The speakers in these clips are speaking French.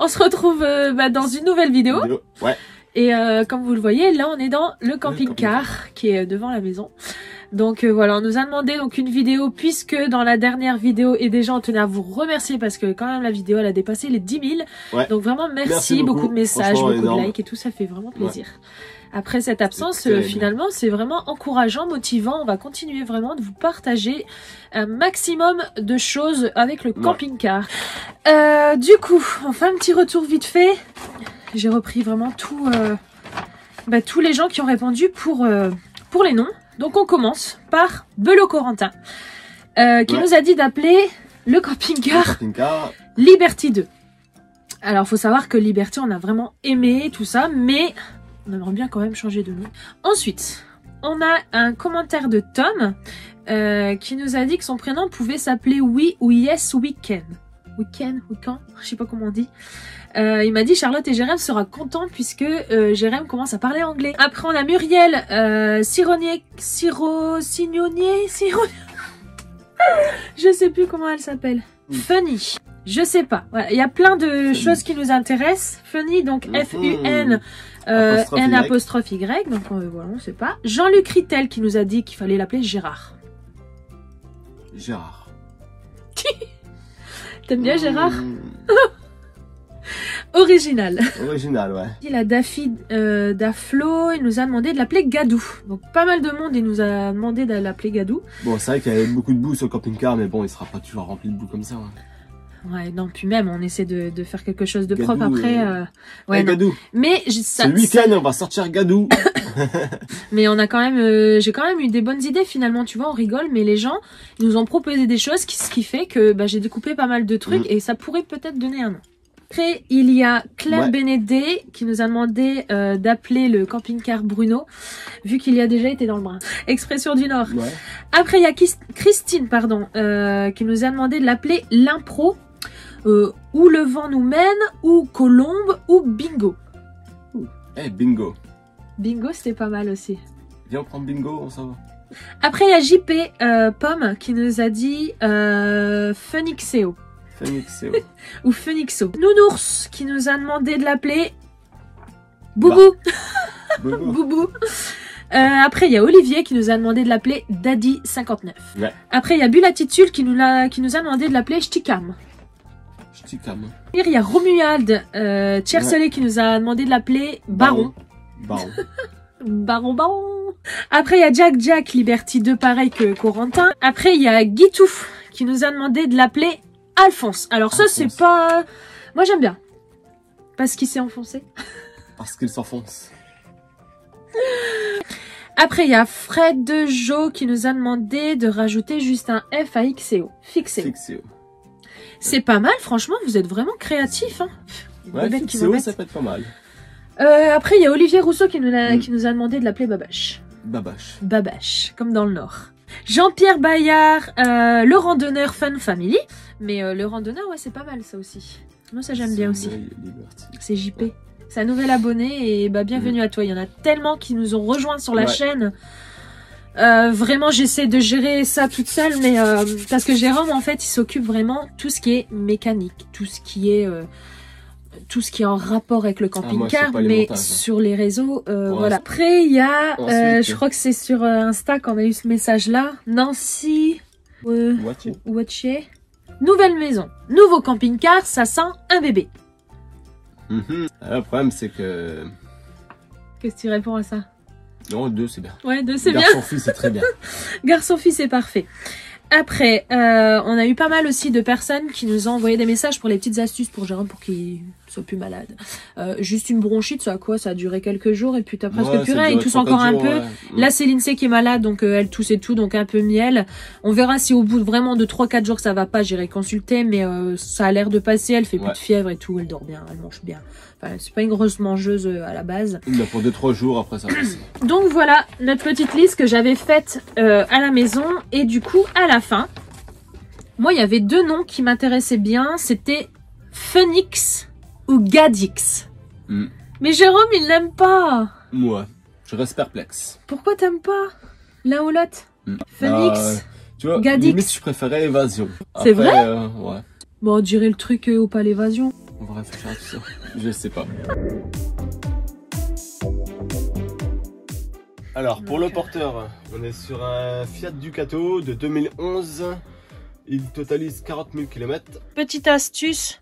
On se retrouve dans une nouvelle vidéo. Ouais. Et comme vous le voyez, là on est dans le camping-car qui est devant la maison. Donc voilà, on nous a demandé donc une vidéo puisque dans la dernière vidéo, et déjà on tenait à vous remercier parce que quand même la vidéo elle a dépassé les 10 000. Ouais. Donc vraiment merci beaucoup de messages, beaucoup de likes et tout, ça fait vraiment plaisir. Ouais. Après cette absence, finalement c'est vraiment encourageant, motivant, on va continuer vraiment de vous partager un maximum de choses avec le camping-car. Du coup, on fait un petit retour vite fait. J'ai repris vraiment tous les gens qui ont répondu pour les noms. Donc on commence par Belot Corentin qui nous a dit d'appeler le camping-car Liberty 2. Alors faut savoir que Liberty on a vraiment aimé tout ça, mais on aimerait bien quand même changer de nom. Ensuite on a un commentaire de Tom qui nous a dit que son prénom pouvait s'appeler Oui ou Yes Weekend. Weekend, je sais pas comment on dit. Il m'a dit Charlotte et Jérém sera content puisque Jérém commence à parler anglais. Après on a Muriel Signonier. Je sais plus comment elle s'appelle. Funny. Je sais pas. Voilà. Il y a plein de choses qui nous intéressent. Funny, donc F-U-N N apostrophe Y. Donc voilà, on sait pas. Jean-Luc Rittel qui nous a dit qu'il fallait l'appeler Gérard. Gérard. T'aimes bien Gérard? Original. Original, ouais. Il a Daflo, il nous a demandé de l'appeler Gadou. Donc pas mal de monde, il nous a demandé de l'appeler Gadou. Bon, c'est vrai qu'il y avait beaucoup de boue sur le camping-car, mais bon, il sera pas toujours rempli de boue comme ça. Hein. Ouais, non, puis même, on essaie de faire quelque chose de Gadou, propre après. Ouais, Gadou. Mais ce week-end, on va sortir Gadou. Mais on a quand même, j'ai quand même eu des bonnes idées finalement, tu vois, on rigole, mais les gens ils nous ont proposé des choses, ce qui fait que j'ai découpé pas mal de trucs et ça pourrait peut-être donner un nom. Après, il y a Claire Bénédé qui nous a demandé d'appeler le camping-car Bruno, vu qu'il y a déjà été dans le brin. Expression du Nord. Ouais. Après, il y a Christine, qui nous a demandé de l'appeler l'impro, où le vent nous mène, ou Colombe, ou Bingo. Eh, Bingo. Bingo, c'était pas mal aussi. Viens, on prend Bingo, on s'en va. Après, il y a JP Pomme qui nous a dit Phoenixeo. Phoenixeo. Ou Phoenixo. Nounours qui nous a demandé de l'appeler Boubou. Boubou. Après, il y a Olivier qui nous a demandé de l'appeler Daddy59. Ouais. Après, il y a Bulatitule qui nous a demandé de l'appeler Ch'tikam. Ch'tikam. Il y a Romuald Tchersolé qui nous a demandé de l'appeler Baron. Baron. Après, il y a Jack Liberty 2, pareil que Corentin. Après, il y a Guitouf qui nous a demandé de l'appeler Alphonse. Alors ça, c'est pas... Moi, j'aime bien. Parce qu'il s'est enfoncé. Parce qu'il s'enfonce. Après, il y a Fred de Jo qui nous a demandé de rajouter juste un F à XCO. Fixéo. C'est pas mal, franchement, vous êtes vraiment créatifs. Hein. Ouais, Fixéo, ça peut être pas mal. Après, il y a Olivier Rousseau qui nous a demandé de l'appeler Babache. Babache, comme dans le Nord. Jean-Pierre Bayard, le randonneur Fun Family. Mais le randonneur, ouais, c'est pas mal ça aussi. Moi, ça j'aime bien aussi. C'est JP. Ouais. C'est un nouvel abonné et bienvenue à toi. Il y en a tellement qui nous ont rejoints sur la chaîne. Vraiment, j'essaie de gérer ça toute seule, mais parce que Jérôme, en fait, il s'occupe vraiment tout ce qui est mécanique, tout ce qui est en rapport avec le camping-car, mais sur les réseaux, voilà. Après, il y a, je crois que c'est sur Insta qu'on a eu ce message-là. Nancy Wattier. Nouvelle maison, nouveau camping-car, ça sent un bébé. Alors, le problème, c'est que... Qu'est-ce que tu réponds à ça? Non, 2, c'est bien. Ouais, 2, c'est bien. Garçon-fille, c'est très bien. Garçon-fille, c'est parfait. Après, on a eu pas mal aussi de personnes qui nous ont envoyé des messages pour les petites astuces pour Jérôme pour qu'il soit plus malade. Juste une bronchite, ça a duré quelques jours et puis t'as presque plus rien. Il tousse encore un peu. Là, c'est l'INSEE qui est malade, donc elle tousse et tout, donc un peu miel. On verra si au bout de vraiment de 3-4 jours ça va pas, j'irai consulter, mais ça a l'air de passer. Elle fait plus de fièvre et tout, elle dort bien, elle mange bien. Enfin, c'est pas une grosse mangeuse à la base. Pour 2-3 jours après ça passe. Donc voilà notre petite liste que j'avais faite à la maison et du coup à la fin, moi il y avait 2 noms qui m'intéressaient bien, c'était Phoenix ou Gadix. Mais Jérôme il l'aime pas. Moi, je reste perplexe. Pourquoi t'aimes pas l'un ou l'autre? Phoenix, tu vois, Gadix. Limite je préférais Évasion. C'est vrai? Ouais. Bon, on dirait le truc au pas l'évasion. On va réfléchir à tout ça. Je sais pas. Alors, pour le porteur, on est sur un Fiat Ducato de 2011. Il totalise 40 000 km. Petite astuce.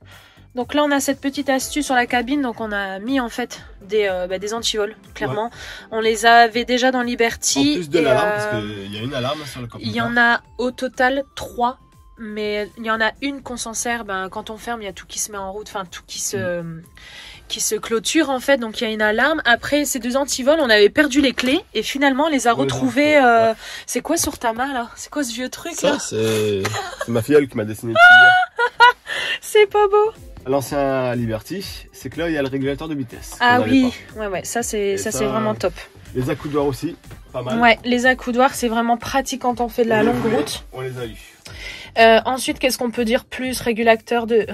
Donc là, on a cette petite astuce sur la cabine. Donc on a mis en fait des antivols, clairement. Ouais. On les avait déjà dans Liberty. En plus de l'alarme, parce qu'il y a une alarme sur le camping-car. Il y en a au total 3. Mais il y en a une qu'on s'en sert, quand on ferme, il y a tout qui se met en route, enfin tout qui se clôture en fait, donc il y a une alarme. Après ces 2 antivols, on avait perdu les clés et finalement on les a retrouvés. Ouais. C'est quoi sur ta main là? C'est quoi ce vieux truc ça, là? C'est ma filleule qui m'a dessiné. C'est pas beau. L'ancien Liberty, c'est que là il y a le régulateur de vitesse. Ah oui, ouais, ça c'est vraiment top. Les accoudoirs aussi, pas mal. Ouais, les accoudoirs c'est vraiment pratique quand on fait de la longue route. On les a eu. Ensuite, qu'est-ce qu'on peut dire plus? Régulateur de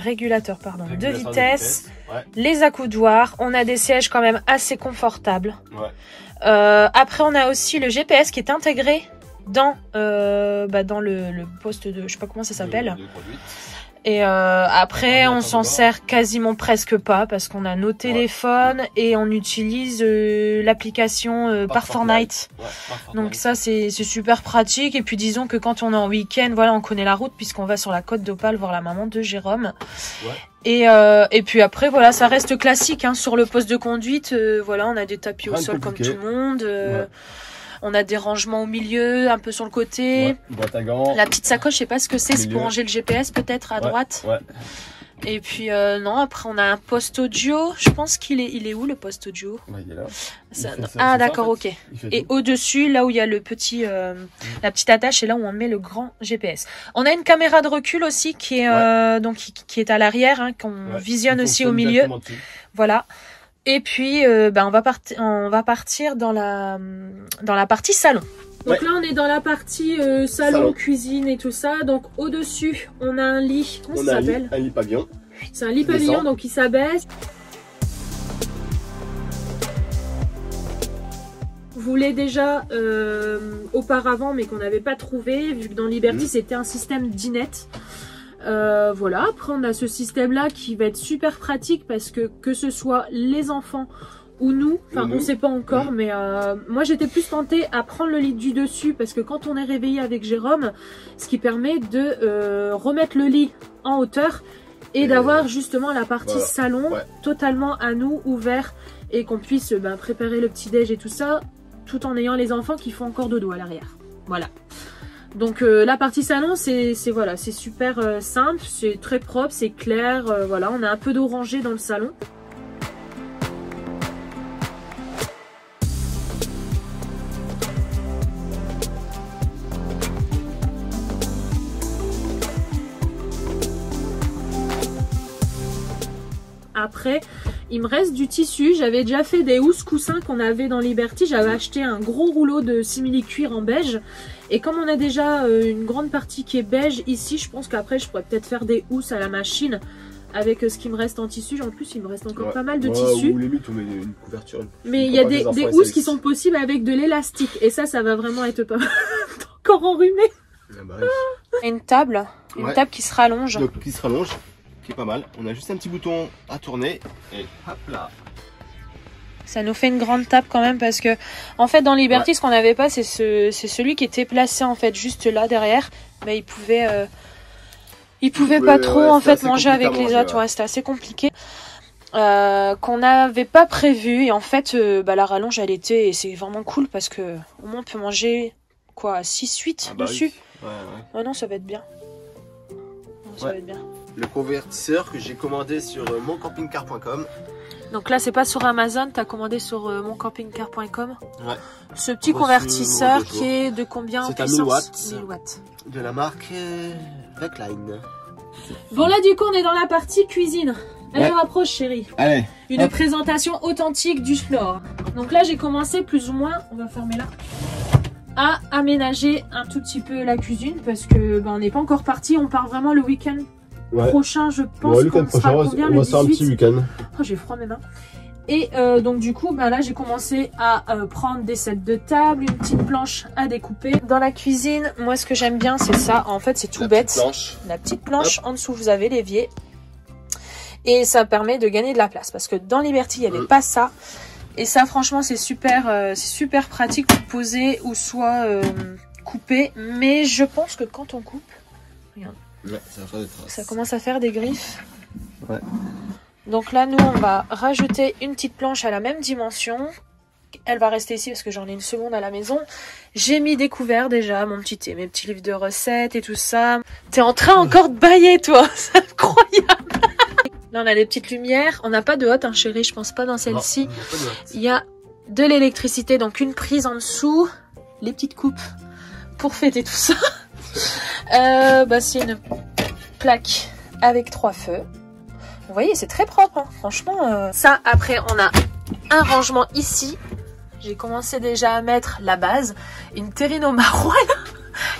vitesse. Ouais. Les accoudoirs. On a des sièges quand même assez confortables. Ouais. Après, on a aussi le GPS qui est intégré dans le poste de... Je sais pas comment ça s'appelle. Et après, on s'en sert quasiment presque pas parce qu'on a nos téléphones et on utilise l'application par Fortnite. Donc ça, c'est super pratique. Et puis disons que quand on est en week-end, voilà, on connaît la route puisqu'on va sur la côte d'Opale voir la maman de Jérôme. Ouais. Et puis après, voilà, ça reste classique hein, sur le poste de conduite. Voilà, on a des tapis au sol comme tout le monde. On a des rangements au milieu, un peu sur le côté. Ouais, boîte à gants. La petite sacoche, je sais pas ce que c'est pour ranger le GPS peut-être à droite. Ouais. Et puis non, après on a un poste audio. Je pense qu'il est où le poste audio? Ouais, il est là. D'accord, ok. Et au-dessus, là où il y a le petit, la petite attache, c'est là où on met le grand GPS. On a une caméra de recul aussi qui est donc qui est à l'arrière, hein, qu'on visionne aussi au milieu. Voilà. Et puis, on va partir dans la partie salon. Donc là, on est dans la partie salon, cuisine et tout ça. Donc au-dessus, on a un lit. Comment ça s'appelle? Un lit pavillon. C'est un lit pavillon, donc il s'abaisse. On voulait déjà auparavant, mais qu'on n'avait pas trouvé, vu que dans Liberty, c'était un système dinette. Voilà, après on a ce système là qui va être super pratique parce que ce soit les enfants ou nous, enfin on sait pas encore, mais moi j'étais plus tentée à prendre le lit du dessus parce que quand on est réveillé avec Jérôme, ce qui permet de remettre le lit en hauteur et d'avoir justement la partie salon totalement à nous, ouvert, et qu'on puisse préparer le petit déj et tout ça tout en ayant les enfants qui font encore dodo à l'arrière. Voilà. Donc la partie salon, c'est super simple, c'est très propre, c'est clair, voilà, on a un peu d'orangé dans le salon. Après, il me reste du tissu. J'avais déjà fait des housses coussins qu'on avait dans Liberty. J'avais acheté un gros rouleau de simili-cuir en beige. Et comme on a déjà une grande partie qui est beige ici, je pense qu'après, je pourrais peut-être faire des housses à la machine avec ce qui me reste en tissu. En plus, il me reste encore pas mal de tissu. Ou limite, on met une couverture. Mais il y a des housses qui sont possibles avec de l'élastique. Et ça va vraiment être pas mal. Encore enrhumé. Ah bah oui. Une table qui se rallonge. Donc, qui se rallonge. Qui est pas mal. On a juste un petit bouton à tourner et hop là. Ça nous fait une grande table quand même parce que en fait dans Liberty ce qu'on n'avait pas c'est celui qui était placé en fait juste là derrière, mais il pouvait pas trop en fait manger avec les autres. C'était assez compliqué. Qu'on n'avait pas prévu et en fait la rallonge elle était, et c'est vraiment cool parce que au moins on peut manger quoi 6-8 dessus. Oui. Oh non, ça va être bien. Ça va être bien. Le convertisseur que j'ai commandé sur moncampingcar.com. Donc là, c'est pas sur Amazon, tu as commandé sur moncampingcar.com. Ouais. Ce petit convertisseur qui est de combien en puissance? 1000 watts. De la marque Vecline. Bon, là, du coup, on est dans la partie cuisine. Allez, on rapproche, chérie. Allez. Une présentation authentique du Splore. Donc là, j'ai commencé plus ou moins, on va fermer là, à aménager un tout petit peu la cuisine parce que on n'est pas encore parti. On part vraiment le week-end prochain, je pense. Le week-end prochain, on va faire un petit week-end. Oh, j'ai froid mes mains. Et donc du coup, là j'ai commencé à prendre des sets de table, une petite planche à découper. Dans la cuisine, moi ce que j'aime bien c'est ça. En fait c'est tout bête. La petite planche en dessous, vous avez l'évier. Et ça permet de gagner de la place. Parce que dans Liberty, il n'y avait pas ça. Et ça, franchement, c'est super pratique pour poser ou soit couper. Mais je pense que quand on coupe, regarde, ouais, ça va faire des traces. Ça commence à faire des griffes. Ouais. Donc là, nous, on va rajouter une petite planche à la même dimension. Elle va rester ici parce que j'en ai une seconde à la maison. J'ai mis des couverts déjà, mes petits livres de recettes et tout ça. T'es en train encore de bailler, toi. C'est incroyable. Là, on a des petites lumières. On n'a pas de hotte, hein, chérie. Je pense pas dans celle-ci. Il y a de l'électricité, donc une prise en dessous. Les petites coupes pour fêter tout ça. C'est une plaque avec 3 feux. Vous voyez, c'est très propre, hein. Franchement. Ça, après, on a un rangement ici. J'ai commencé déjà à mettre la base. Une terrine au maroilles.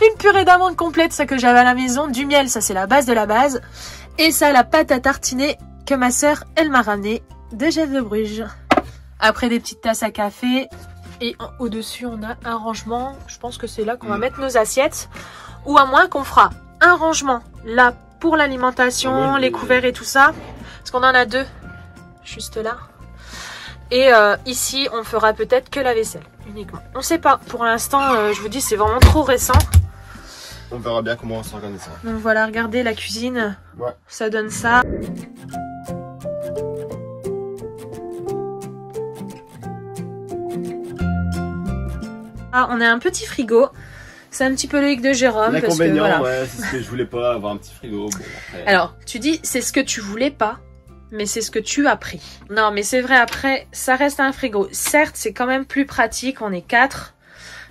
Une purée d'amandes complète, ça que j'avais à la maison. Du miel, ça c'est la base de la base. Et ça, la pâte à tartiner que ma sœur, elle m'a ramené de Jeff de Bruges. Après, des petites tasses à café. Et au-dessus, on a un rangement. Je pense que c'est là qu'on va mettre nos assiettes. Ou à moins qu'on fera un rangement là pour l'alimentation, les couverts et tout ça. Parce qu'on en a 2. Juste là. Et ici, on fera peut-être que la vaisselle, uniquement. On sait pas. Pour l'instant, je vous dis, c'est vraiment trop récent. On verra bien comment on s'organise ça. Donc voilà, regardez la cuisine. Ouais. Ça donne ça. Ah, on a un petit frigo. C'est un petit peu le hic de Jérôme. L'inconvénient, voilà. ouais, c'est ce que je voulais pas, avoir un petit frigo. Bon, après... Alors, tu dis, c'est ce que tu voulais pas. Mais c'est ce que tu as pris. Non, mais c'est vrai, après, ça reste un frigo. Certes, c'est quand même plus pratique, on est 4.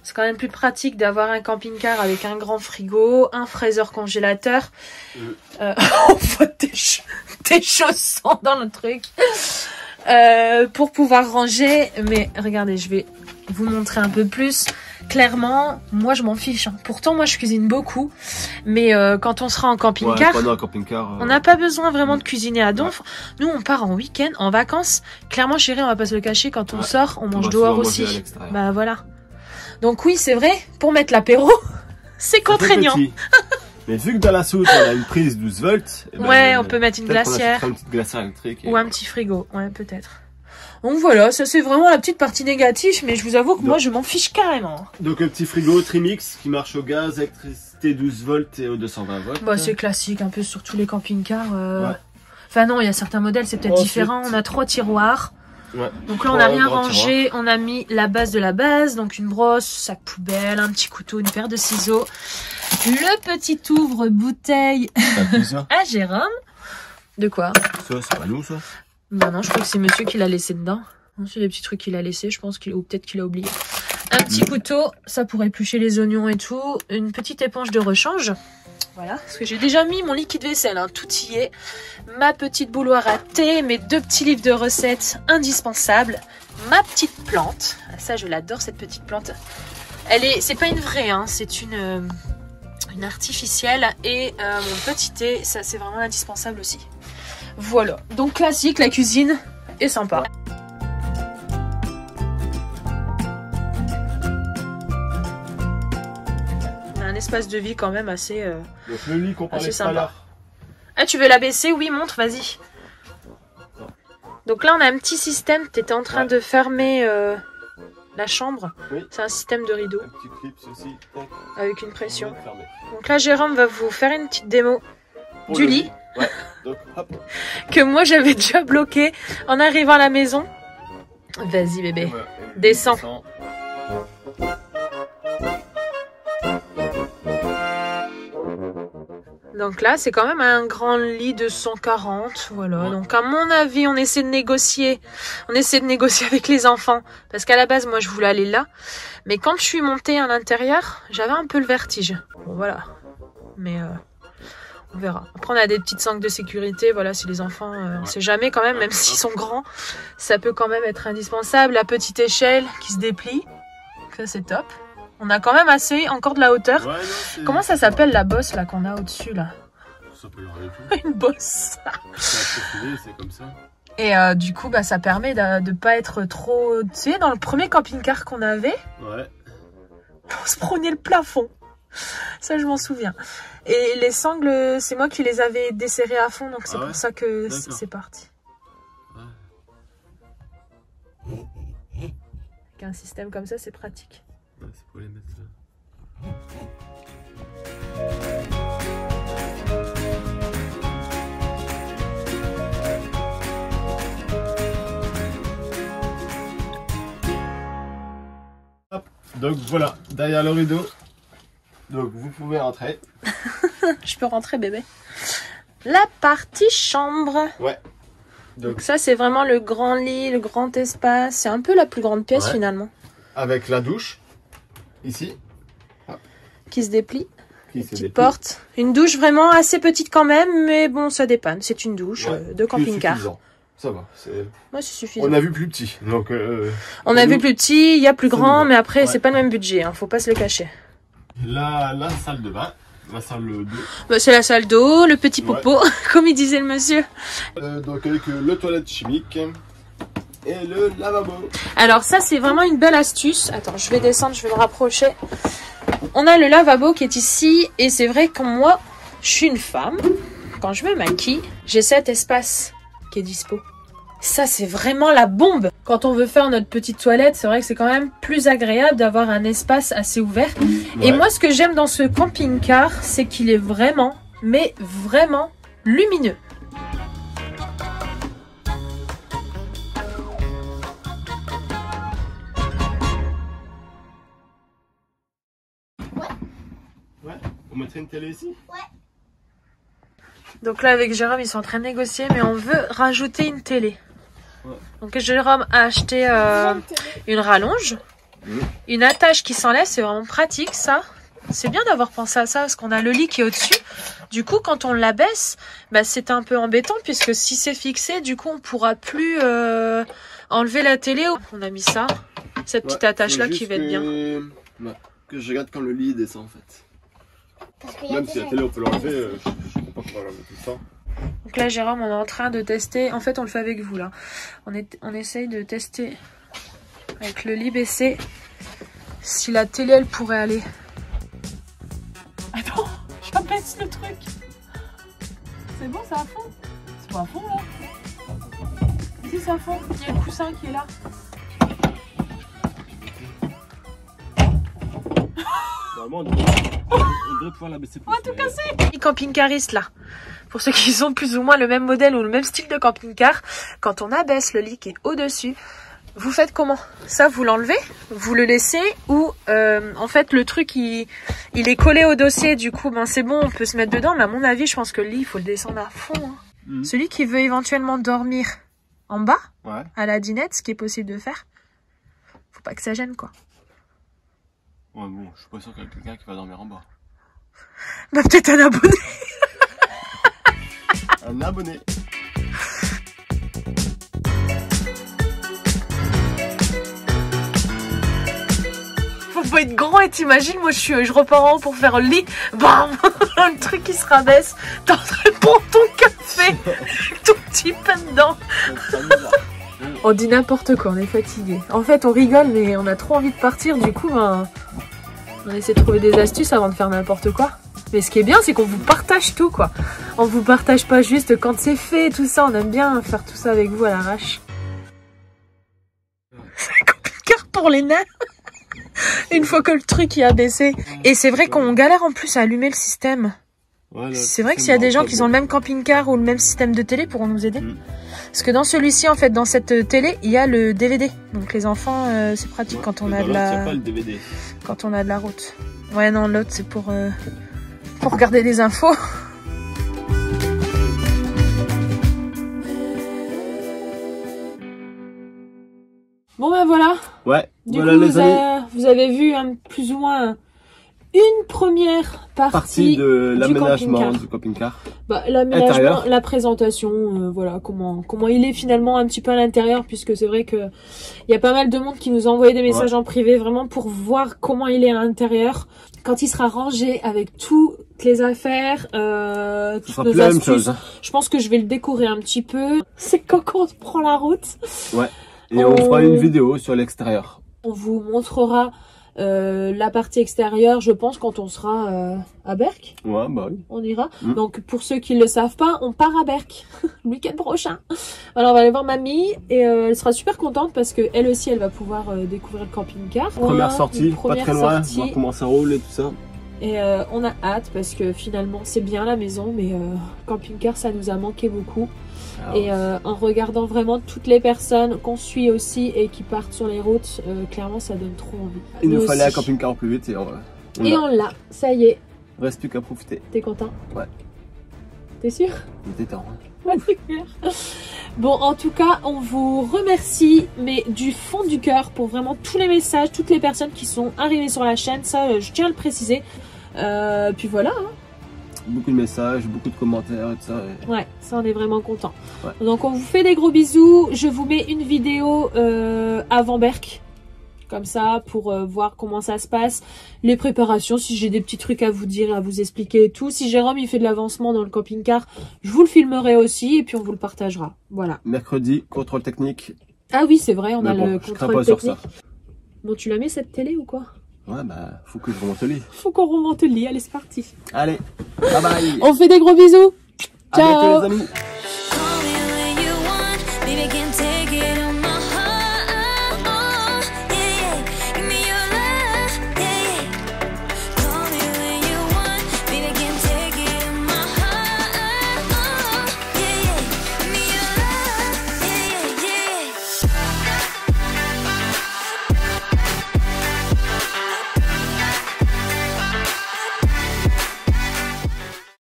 C'est quand même plus pratique d'avoir un camping-car avec un grand frigo, un fraiseur congélateur. On voit tes chaussons dans le truc. Pour pouvoir ranger. Mais regardez, je vais vous montrer un peu plus. Clairement, moi je m'en fiche. Hein. Pourtant, moi je cuisine beaucoup. Mais quand on sera en camping-car, on n'a pas besoin vraiment de cuisiner à donf. Ouais. Nous, on part en week-end, en vacances. Clairement, chérie, on va pas se le cacher. Quand on sort, on mange dehors aussi. Bah voilà. Donc oui, c'est vrai, pour mettre l'apéro, c'est contraignant. Mais vu que dans la soute, on a une prise 12 volts. Ben, ouais, on peut mettre une glacière. Une petite glacière électrique. Ou un petit frigo, ouais, peut-être. Donc voilà, ça c'est vraiment la petite partie négative, mais je vous avoue que moi je m'en fiche carrément. Donc un petit frigo Trimix qui marche au gaz, électricité 12 volts et au 220 volts. Bah c'est classique, un peu sur tous les camping-cars. Ouais. Enfin non, il y a certains modèles, c'est peut-être différent. On a 3 tiroirs. Ouais. Donc là on n'a rien rangé, on a mis la base de la base, donc une brosse, sac poubelle, un petit couteau, une paire de ciseaux. Le petit ouvre-bouteille à Jérôme. De quoi? Ça, c'est pas nous ça? Bah non, je crois que c'est monsieur qui l'a laissé dedans. C'est des petits trucs qu'il a laissé, je pense ou peut-être qu'il a oublié. Un petit couteau, ça pour éplucher les oignons et tout. Une petite éponge de rechange. Voilà, parce que j'ai déjà mis mon liquide vaisselle, hein, tout y est. Ma petite bouilloire à thé, mes 2 petits livres de recettes indispensables. Ma petite plante. Ça, je l'adore, cette petite plante. C'est pas une vraie, hein, c'est une artificielle. Et mon petit thé, ça c'est vraiment indispensable aussi. Voilà, donc classique, la cuisine est sympa. On a un espace de vie quand même assez donc le lit qu'on parlait tout à l'heure. Ah, tu veux l'abaisser? Oui, montre, vas-y. Donc là, on a un petit système. Tu étais en train de fermer la chambre. Oui. C'est un système de rideau. Un petit clip, ceci. Avec une pression. Donc là, Jérôme va vous faire une petite démo du lit. Ouais. Donc, hop. Que moi j'avais déjà bloqué en arrivant à la maison. Vas-y bébé, descends. Donc là c'est quand même un grand lit de 140. Voilà, ouais. Donc à mon avis on essaie de négocier. On essaie de négocier avec les enfants. Parce qu'à la base moi je voulais aller là. Mais quand je suis montée à l'intérieur, j'avais un peu le vertige. Bon voilà. Mais on verra. Après, on a des petites sangles de sécurité. Voilà, si les enfants, on sait jamais quand même s'ils sont grands, ça peut quand même être indispensable. La petite échelle qui se déplie. Ça, c'est top. On a quand même encore de la hauteur. Ouais, non, comment ça s'appelle la bosse là qu'on a au-dessus là? Ça peut y avoir des tout. Une bosse. C'est comme ça. Et du coup, bah, ça permet de pas être trop... Tu sais, dans le premier camping-car qu'on avait, on se prenait le plafond. Ça, je m'en souviens. Et les sangles, c'est moi qui les avais desserrées à fond, donc c'est pour ça que c'est parti. Avec un système comme ça, c'est pratique. Ouais, c'est pour les mettre là. Donc voilà, derrière le rideau. Donc vous pouvez rentrer. Je peux rentrer, bébé. La partie chambre. Ouais. Donc ça, c'est vraiment le grand lit, le grand espace. C'est un peu la plus grande pièce finalement. Avec la douche, ici. Hop. Qui se déplie. Petite porte. Une douche vraiment assez petite quand même, mais bon, ça dépanne. C'est une douche de camping-car. Ça va. Moi, c'est suffisant. On a vu plus petit. Donc, on a vu plus petit, il y a plus grand, mais après, c'est pas le même budget. Hein, faut pas se le cacher. La salle de bain. La salle d'eau. Bah, c'est la salle d'eau, le petit popo, comme il disait le monsieur. Donc, avec le toilette chimique. Et le lavabo. Alors ça, c'est vraiment une belle astuce. Attends, je vais descendre, je vais me rapprocher. On a le lavabo qui est ici. Et c'est vrai que moi, je suis une femme. Quand je me maquille, j'ai cet espace qui est dispo. Ça, c'est vraiment la bombe. Quand on veut faire notre petite toilette, c'est vrai que c'est quand même plus agréable d'avoir un espace assez ouvert. Et moi, ce que j'aime dans ce camping-car, c'est qu'il est vraiment, mais vraiment lumineux. On mettrait une télé ici? Ouais. Donc là, avec Jérôme, ils sont en train de négocier, mais on veut rajouter une télé. Ouais. Donc Jérôme a acheté une rallonge, une attache qui s'enlève, c'est vraiment pratique ça. C'est bien d'avoir pensé à ça, parce qu'on a le lit qui est au-dessus. Du coup, quand on l'abaisse, bah, c'est un peu embêtant, puisque si c'est fixé, du coup, on pourra plus enlever la télé. On a mis ça, cette petite attache-là qui va être bien. Que je regarde quand le lit descend en fait. Même si la télé on peut l'enlever, je comprends pas l'enlever tout ça. Donc là Jérôme, on est en train de tester, en fait on le fait avec vous là. On essaye de tester avec le lit baissé si la télé elle pourrait aller. Attends, j'abaisse le truc. C'est bon, ça à fond? C'est pas à fond là? Si c'est à fond, il y a le coussin qui est là. Normalement, on devrait pouvoir la baisser plus. On va tout casser. Les camping-caristes là, pour ceux qui ont plus ou moins le même modèle ou le même style de camping-car, quand on abaisse le lit qui est au-dessus, vous faites comment? Ça, vous l'enlevez, vous le laissez, ou en fait le truc il est collé au dossier, du coup ben c'est bon, on peut se mettre dedans, mais à mon avis je pense que le lit il faut le descendre à fond. Hein. Celui qui veut éventuellement dormir en bas, à la dinette, ce qui est possible de faire, faut pas que ça gêne quoi. Ouais bon, je suis pas sûr qu'il y a quelqu'un qui va dormir en bas. Bah peut-être un abonné. Un abonné. Faut pas être grand et t'imagines, moi je repars en haut pour faire le lit, bam, le truc qui se rabaisse, t'es en train de prendre ton café, tout petit pain dedans. On dit n'importe quoi, on est fatigué. En fait on rigole mais on a trop envie de partir, du coup ben, on essaie de trouver des astuces avant de faire n'importe quoi. Mais ce qui est bien c'est qu'on vous partage tout quoi. On vous partage pas juste quand c'est fait, tout ça, on aime bien faire tout ça avec vous à l'arrache. C'est un camping-car pour les nains. Une fois que le truc y a baissé. Et c'est vrai qu'on galère en plus à allumer le système. Ouais, c'est vrai que s'il y a des gens qui ont le même camping-car ou le même système de télé, pourront nous aider. Parce que dans celui-ci, en fait, dans cette télé, il y a le DVD. Donc les enfants, c'est pratique quand on a de la... pas le DVD. Quand on a de la route. Ouais, non, l'autre, c'est pour regarder des infos. Bon ben voilà. Ouais. Du voilà coup, les amis. vous avez vu plus ou moins une première partie de l'aménagement du camping-car. Bah, l'aménagement, la présentation, voilà comment il est finalement un petit peu à l'intérieur, puisque c'est vrai que il y a pas mal de monde qui nous a envoyé des messages en privé vraiment pour voir comment il est à l'intérieur. Quand il sera rangé avec toutes les affaires, toutes nos astuces, je pense que je vais le décorer un petit peu. C'est quand on prend la route. Ouais. Et on fera une vidéo sur l'extérieur. On vous montrera La partie extérieure, je pense, quand on sera à Berck. Ouais, bah oui. On ira. Donc, pour ceux qui ne le savent pas, on part à Berck le week-end prochain. Alors, on va aller voir mamie et elle sera super contente parce que elle aussi, elle va pouvoir découvrir le camping-car. Première sortie, pas très loin, voir comment ça roule et tout ça. Et on a hâte parce que finalement, c'est bien la maison, mais camping-car, ça nous a manqué beaucoup. Alors, et en regardant vraiment toutes les personnes qu'on suit aussi et qui partent sur les routes, clairement, ça donne trop envie. Il nous fallait un camping-car au plus vite et on l'a, ça y est. Reste plus qu'à profiter. T'es content? Ouais. T'es sûr? Il était temps. Ouais, c'est clair. Bon, en tout cas, on vous remercie, mais du fond du cœur, pour vraiment tous les messages, toutes les personnes qui sont arrivées sur la chaîne. Ça, je tiens à le préciser. Puis voilà. Hein. Beaucoup de messages, beaucoup de commentaires et tout ça. Et... Ouais, ça, on est vraiment content. Ouais. Donc, on vous fait des gros bisous. Je vous mets une vidéo avant Berck. Comme ça, pour voir comment ça se passe, les préparations, si j'ai des petits trucs à vous dire, à vous expliquer et tout. Si Jérôme il fait de l'avancement dans le camping-car, je vous le filmerai aussi et puis on vous le partagera. Voilà. Mercredi, contrôle technique. Ah oui, c'est vrai, on a bon, le contrôle technique. Sur ça. Bon, tu la mets cette télé ou quoi? Ouais, bah, faut que je remonte le lit. Faut qu'on remonte le lit, allez, c'est parti. Allez, bye bye. On fait des gros bisous. Ciao. À bientôt les amis.